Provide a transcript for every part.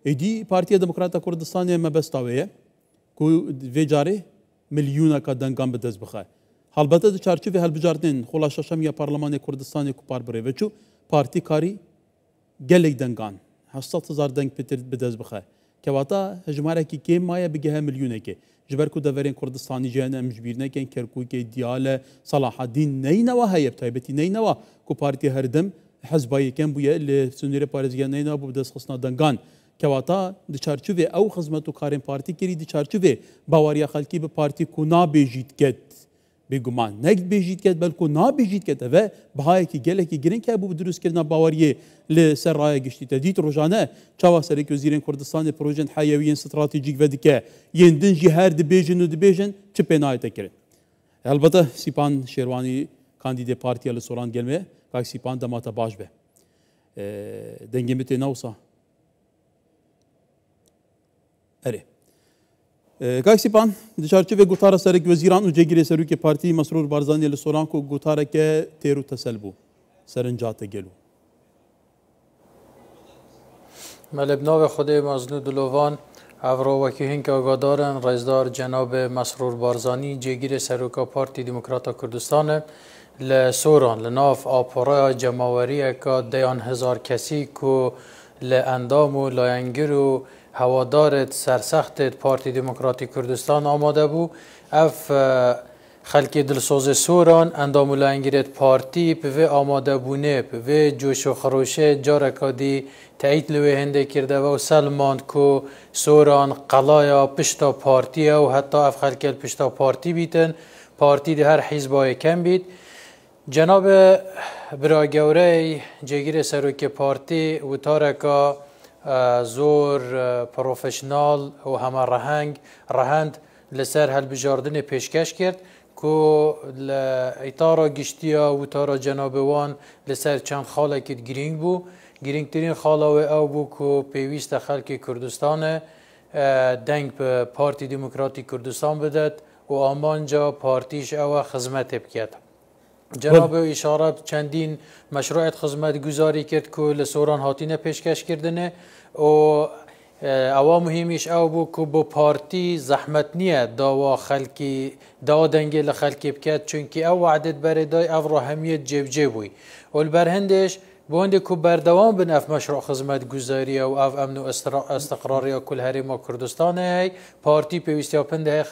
ایدی پارتی دموکرات کردستان مبستاویه کو ویجاری میلیون کا دنگام به دست بخواه. البته در چارچوب هلبجاردن خلاصشم یا پارلمان کردستان کوپار بره و چو پارتی کاری گلی دنگان 800,000 دنگ به دست بخواه. که واتا هجماره کی کم مایه بگه میلیونه که جبر کو دورین کردستانی جهان مجبور نکن کرکوی که دیال صلاح الدین نینوا هیب تایبتی نینوا کو پارتی هردم حزبای کم بویه لسنیر پارزگان نینوا بود دست خصنا دنگان. که واتا در چارچوب او خدمت و کارین پارتی کری در چارچوب باوریا خلکی به پارتی کو نابیجید کد بگمان نگد بیجید کد بلکو نابیجید کد و بهای کی گله کی گرین که بود درست کردن باوریه لسر رای گشتی تدید روزانه چاوا سرک وزیرین کردستان پروژه حیوی استراتژیک و دیگه یندن جهر دبیجن و دبیجن چه پنایت کرد. البته سیپان شیروانی کاندید پارتی ال سوران gelme که سیپان دماتا باش به دنگمت نوسا اره که سیپان دچارچه و گوتارا سرک وزیران و جگیری سروک پارتی مسرور بارزانی ال سوران کو گوتارا که تیرو تسلبو سرنجات گلو ملبنا خود مزنو دلوان افرا وکی هنگ آگادارن رئیسدار جناب مسرور بارزانی جگیر سروکا پارتی دموکرات کردستان لسوران لناف آپورا جماوری که 10,000 کسی که لاندام و لاینگر و هوادارت سرسخت پارتی دموکراتی کردستان آماده بو اف خلکی دلسوز سوران اندام و لاینگرت پارتی به آماده بونه به جوش و خروشه جارکادی تایید لوی هنده کرده و سلمان کو سوران قلایا پشتا پارتی و حتی اف خلکی پشتا پارتی بیتن پارتی ده هر حزبای کم بید جناب براگوره جگیر سروک پارتی و تارکا زور پروفشنال و همه رهند لسر هلبجاردن پیشکش کرد که ایتارا گشتیا و تارا جناب وان لسر چند خاله کت گرینگ بو گرینگ ترین خاله و او بو که پیویست خلق کردستان دنگ به پارتی دموکراتی کردستان بدد و آمانجا پارتیش او خدمت بکرد جناب اشاره چندین مشروعات خدمت گذاری کرد که لسوران هاتینه پیشکش کردنه و اوا مهمیش او بو که با پارتی زحمت نیه داوا خلکی دا دنگی لخلکی بکرد چونکه او وعدت بردای او را همیت جب بوی و البرهندش بونده که بردوام بن اف مشروع خدمت گذاری و اف امن و استقراری کل هرما کردستان هی پارتی پیوستی پنده هی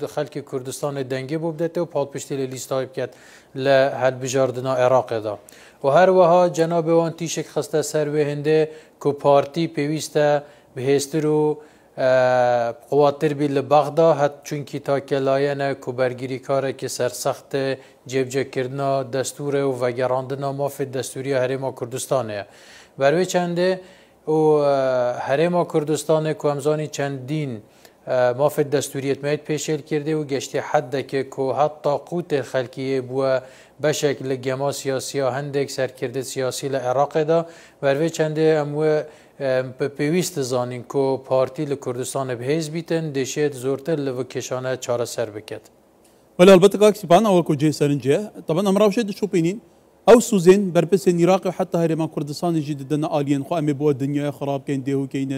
خلک کردستان دنگی بودته و پاد پشتی لیست های بکرد لحل بجاردنا عراق دا و هر وها جناب وان تیشک خسته سر به هنده که پارتی پیوسته بهستر و قواتر بی لبغدا حد چونکی تا کلاینه که برگیری کاره که سرسخت جبجه کردنا دستور و وگراندنا مافد دستوری حرم کردستانه بروی چنده و حرم کردستانه که همزانی چندین مافد دستوریت مید پیشل کرده و گشتی حد که حتی قوت خلکیه بو بشکل گما سیاسی هندک سرکرده سیاسی لعراق دا بروی چنده امو پیوست زانین که پارتی لکردستان بهیز بیتن دشید زورتر لو کشانه چاره سر بکد ولی البته که سیپان اول که جه سرنجه طبعا امراو شد شو بینین او سوزين بربسن عراق وحتى هرمان كردستان يجي دنا آلين خو امي بو الدنيا خراب كين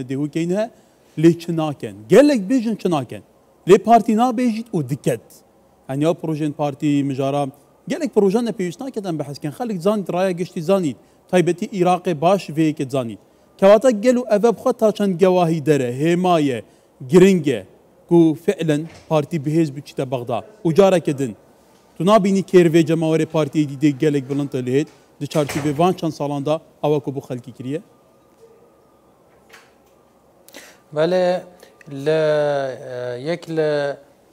دهو كينها لي چناكن قالك بيجن چناكن لي بارتي نا بيجت ودكت يعني او بروجين بارتي مجارا قالك بروجان بيوشنا كدن بحث كان خليك زانت رايا قشتي زانيت تايبتي عراق باش فيك زانيت كواتا قالوا اباب خطا كان جواهي دره حمايه جرينجه كو فعلا بارتي بهز بچتا بغداد وجارا كدن تنابيني كيرفي جماوري بارتي دي قالك بلنت لهيت دي چارچي بيوان چند سالان دا اواكو بو خلقي كريه بله یک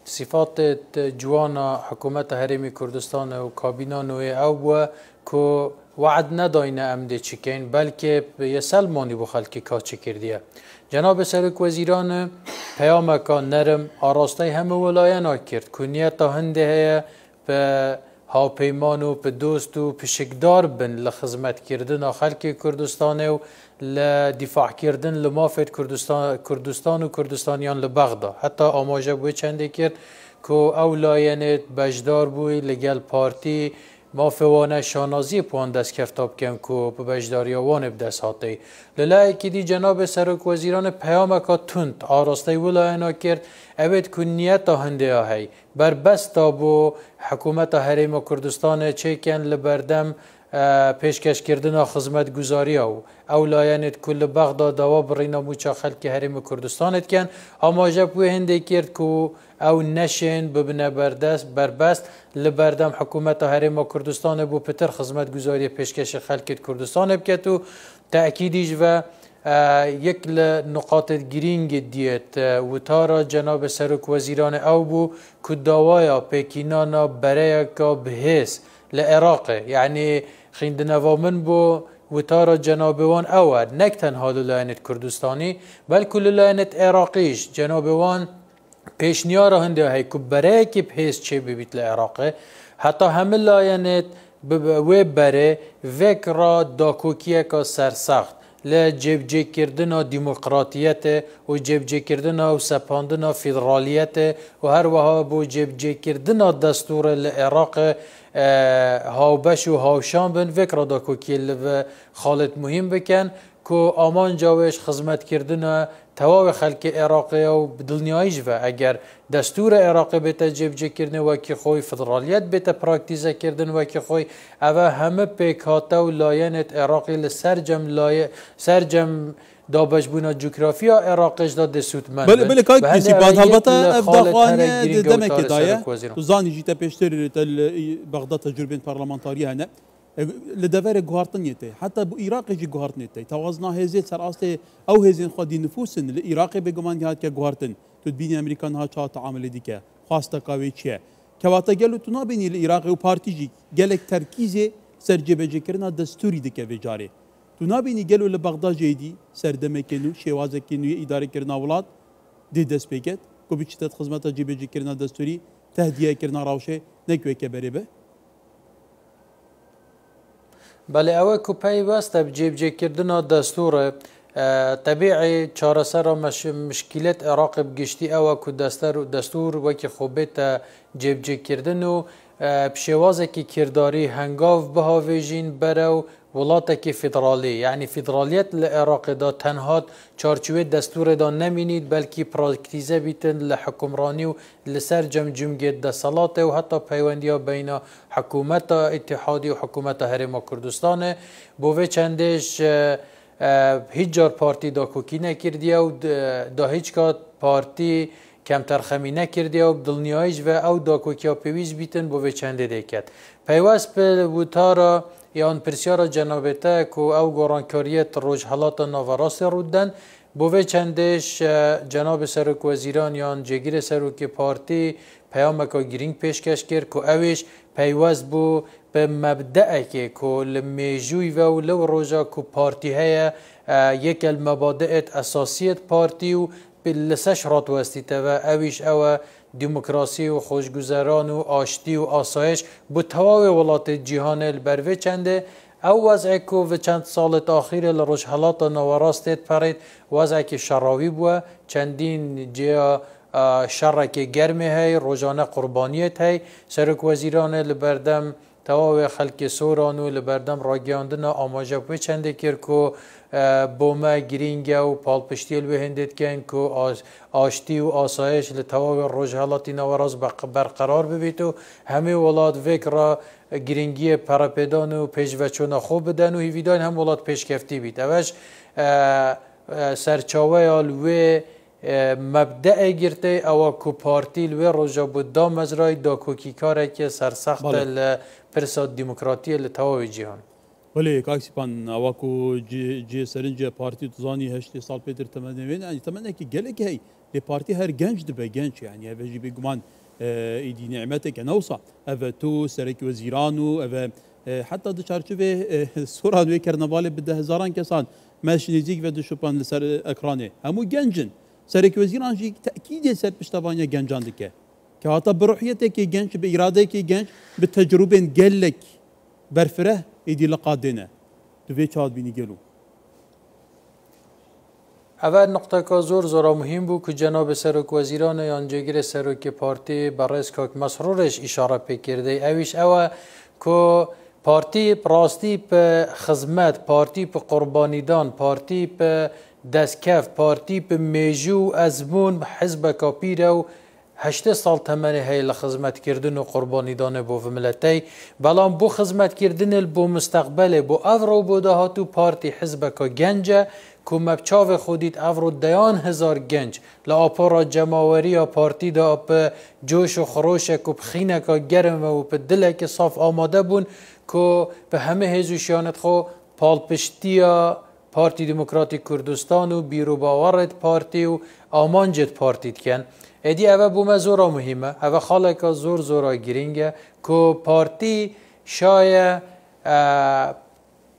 صفات جوانا حکومت هرمی کردستان و کابینا نوی او که وعد نداینه امده چکین بلکه یه سلمانی بو خلکی که چه کردیه جناب سرک وزیران پیام که نرم آراسته همه ولاینا کرد که نیتا هنده هیه به هاوپیمان و به دوست و پشکدار بن لخدمت کردن خلک کردستان و لدفاع کردن لمافد کردستان و کردستانیان لبغدا حتی آماجه بوی چنده کرد که اولایانت بجدار بوی لگل پارتی ما فوانه شانازی پوان دست کفتاب کن که ببجداری وان بدست هاتی للای که دی جناب سرک وزیران پیام که تند آراسته ولاینا کرد اوید که نیت هنده هی بر بستا بو حکومت حریم کردستان چه کن لبردم پیشکش کردن خدمت گزاری او لایانت کل بغداد دوا برینا موچا خلق حریم کردستانت کن اما جب هنده کرد که او نشین ببنه بربست لبردم حکومت حریم کردستان بو پتر خدمت گزاری پیشکش خلق کردستان بکت و تأکیدیش و یک نقاط گرینگ دیت و تارا جناب سرک وزیران او بو که دوایا پیکینانا برای که بهیس لعراق یعنی خیندنوا من بو وتارا جنابوان اوار نک تنها لاینت کردستانی بلکه لاینت عراقیش جنابوان پیشنیار هنده های که برای که بهیس چه ببیت لعراقه حتی همه لاینت و بره وکرا داکوکیه که سرسخت لجبجه کردن دموکراتیت و جبجه کردن و سپاندن فدرالیت و هر وها بو جبجه کردن دستور العراق هاوبش و هاوشان بن فکر دا کوکیل و خالد مهم بکن که آمان جاوش خدمت کردن تواو خلق عراقی و دلنیایش و اگر دستور عراقی بیتا جبجه کردن و که خوی فدرالیت بیتا پراکتیزه کردن و که خوی اوه همه پیکاتا و لاینت عراقی سرجم دابش بونا جغرافیا عراقش دا دسوت من بله کاک کسی بعد البته افداخانه دمک دایه تو زانی جیتا پیشتر بغداد تجربه پارلمانتاری هنه لدور گوهرتنیته حتی بو عراق جی گوهرتنیته توازنا هزید سر اصل او هزین خودی نفوسن لعراق بگمان جهات که گوهرتن تو بین امریکان ها چه تعامل دیگه خواسته کاوی چیه که واتا گلو تو نبینی لعراق و پارتی جی گلک ترکیز سرجبه کرنا دستوری دیگه وجاره تو نبینی گلو لبغداد جیدی سردمه کنو شوازه کنو اداره کرنا ولاد دی دست بگت کو بیچتت خدمت جبه کرنا دستوری تهدیه کرنا راوشه نکوه که بره بله اوه که پیوست بجیبجه کردن دستور طبیعی چارەسەر مشکلات عراق بگشتی اوه که دستور وکی خوبیت جیبجه کردن و بشوازه که کرداری هنگاف بهاویجین برو ولاته که فدرالی یعنی فدرالیت لعراق دا تنها چارچوه دستور دا نمینید بلکه پراکتیزه بیتن لحکمرانی و لسر جمجمگی دستالات و حتی پیوندی بین حکومت اتحادی و حکومت حریم کردستان بوه چندش هیچ جار پارتی دا کوکی نکردیه و دا هیچ که پارتی کمتر خمی نکردیه و دلنیایش و او دا کوکی ها پیویز بیتن بوه چنده دیکد پیوست به وطارا یان پرسیارا جنابته که او گورانکاریت روش حالات ناوراس رودن بوه چندش جناب سرک وزیران یان جگیر سرک پارتی پیام که گرینگ پیشکش کرد که اویش پیوست بو به مبدأ که لمیجوی و لو روژا که پارتی های یک المبادئ اساسیت پارتی و لسش رات وستیته و اویش او دموکراسی و خوشگذران و آشتی و آسایش بو تواو ولات جهان البروه چنده او وضعی که و چند سال آخیر لروش حالات نواراستید پرید وضعی که شراوی بوه چندین جیا شر که گرمه های روزانه قربانیت های سرک وزیران لبردم تواو خلق سورانو لبردم راگیاندن آماجه بوی چنده کر که بومه گرینگ و پالپشتیل به هندید کن که آشتی و آسایش لتواو روش حالاتی نواراز برقرار ببید و همه ولاد وکر گرینگی پراپیدان و پیشوچون خوب بدن و هیویدان هم ولاد پیشکفتی بید اوش سرچاوه آلوه مبدأ گرته او که پارتی لوی روژا بود دا مزرای دا کوکی کاره که سرسخت پرساد دموکراتی لتواوی جهان بله کاکسیپان او که جی سرنج پارتی تزانی 8 سال پیتر تمنوین یعنی تمنه که گله که هی پارتی هر گنج دبه گنج یعنی اوه جی بگمان ایدی نعمته که نوصا اوه تو سرک وزیرانو اوه حتی دو چارچوه سوران وی کرنواله بده هزاران کسان ماشینیزیک و دو شپان لسر اکرانه همو گنجن سرک وزیران جی تأکید سر پشتوانیا گنجان دکه که حتی بروحیته که گنج به اراده که گنج به تجربه گلک برفره ایدی لقادنه دوی چاد بینی گلو اول نقطه که زورا مهم بود که جناب سرک وزیران یان جگیر سرک پارتی برای که مسرورش اشاره پیکرده اویش اوه که پارتی راستی به خدمت، پارتی به قربانیدان، پارتی به دستکف، پارتی به میجو ازمون حزب کاپیره و 8 سال تمنه هی لخدمت کردن و قربانی دانه بو ملتی بلان بو خدمت کردن بو مستقبل بو افرو بو دهاتو پارتی حزب کا گنجه که مبچاو خودید افرو دیان هزار گنج لاپارا جماوری پارتی دا به جوش و خروش که بخینه که گرم و به دل که صاف آماده بون که به همه هزوشیانت خو پالپشتیا پارتی دموکراتیک کردستان و بیرو باورت پارتی و آمانجت پارتیت کن ادی اوه بومه زورا مهمه اوه خالقا زورا گرینگه که پارتی شایه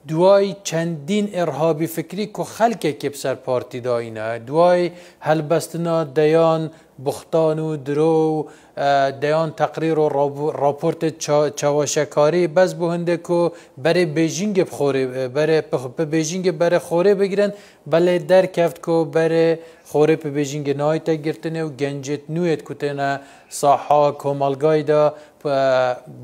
دوای چندین ارهابی فکری که خلقه که بسر پارتی داینه دوای هلبستنا دیان بختان و درو دیان تقریر و راپورت چواشکاری بس بهنده که برای بیجینگ بخوره برای بیجینگ برای خوره بگیرن بله در کفت که برای خوره په بیجینگ نایت گرتنه و گنجت نویت کتنه صحا کمالگای دا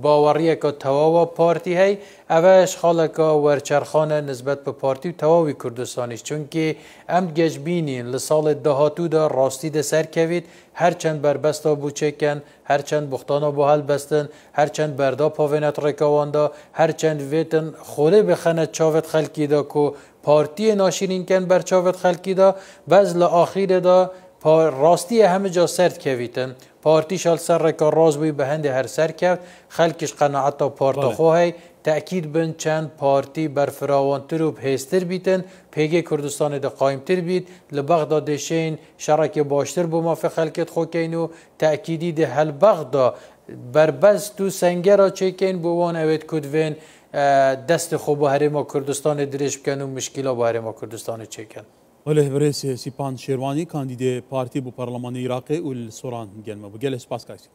باوریه که تواوا پارتی هی اوش خالکا ورچرخانه نسبت به پارتی و تواوی کردستانیش چونکه ام گجبینین لسال دهاتو دا راستی دا سر کوید هرچند بربستا بوچکن هرچند بختانا با حل بستن هرچند بردا پاوینت رکاواندا هرچند ویتن خوره بخنه چاوت خلکی دا که پارتی ناشرین کن بر چاوت خلکی دا بعض لآخیر دا راستی همه جا سرد کویتن پارتی شال سر رکا راز بوی به هند هر سر کرد خلکش قناعتا پارتا خواه تأکید بن چند پارتی برفراوانتر و بهستر بیتن پیگه کردستان دا قایمتر بید لبغدا دشین شرک باشتر بمافه خلکت خو کینو تأکیدی ده هل بغدا بربز تو سنگرا چکین بوان اوید کدوین دست خوب هرما کردستان درش بکن و مشکلا با هرما کردستان چکن ولی برای سیپان شیروانی کاندید پارتی بو پارلمان عراقی و السوران گلمه بگل اسپاس کاسی